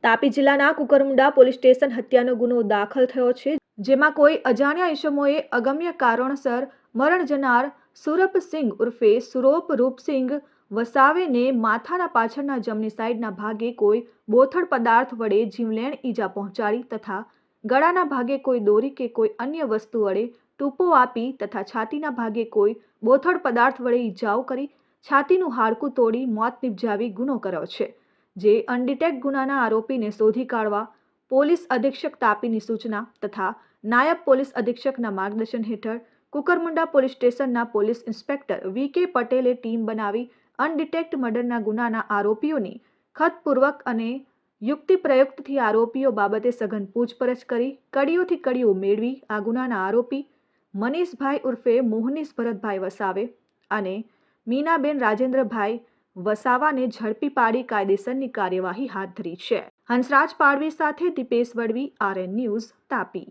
તાપી જિલ્લાના Kukarmunda police station હત્યાનો ગુનો દાખલ થયો છે, જેમાં કોઈ અજાણ્યા ઈસમોએ અગમ્ય કારણસર મરણ જનાર સુરપસિંહ ઉર્ફે સુરોપ રૂપસિંહ વસાવેને માથાના પાછળના જમણી સાઈડના ભાગે કોઈ બોથડ પદાર્થ વડે જીવલેણ ઈજા પહોંચાડી તથા ગળાના ભાગે કોઈ દોરી કે કોઈ અન્ય વસ્તુ વડે ટૂંપો આપી તથા છાતીના ભાગે કોઈ બોથડ પદાર્થ વડે ઈજાઓ કરી છાતીનું હાડકું તોડી મોત નિપજાવી ગુનો કર્યો છે, જે અનડિટેક્ટ ગુનાના આરોપીને શોધી કાઢવા પોલીસ અધિક્ષક તાપીની સૂચના તથા નાયબ પોલીસ અધિક્ષકના માર્ગદર્શન હેઠળ કુકરમુંડા પોલીસ સ્ટેશનના પોલીસ ઇન્સ્પેક્ટર વી.કે. પટેલે ટીમ બનાવી અનડિટેક્ટ મર્ડરના ગુનાના આરોપીઓની ખતપૂર્વક અને યુક્તિપ્રયુક્તથી આરોપીઓ બાબતે સઘન પૂછપરછ કરી કડીઓથી કડીઓ મેળવી આ ગુનાના આરોપી મનીષભાઈ ઉર્ફે મોહનીશ ભરતભાઈ વસાવે અને મીનાબેન રાજેન્દ્રભાઈ વસાવાને ઝડપી પાડી કાયદેસરની કાર્યવાહી હાથ ધરી છે. હંસરાજ પાડવી સાથે દીપેશ વડવી, RN ન્યૂઝ, તાપી.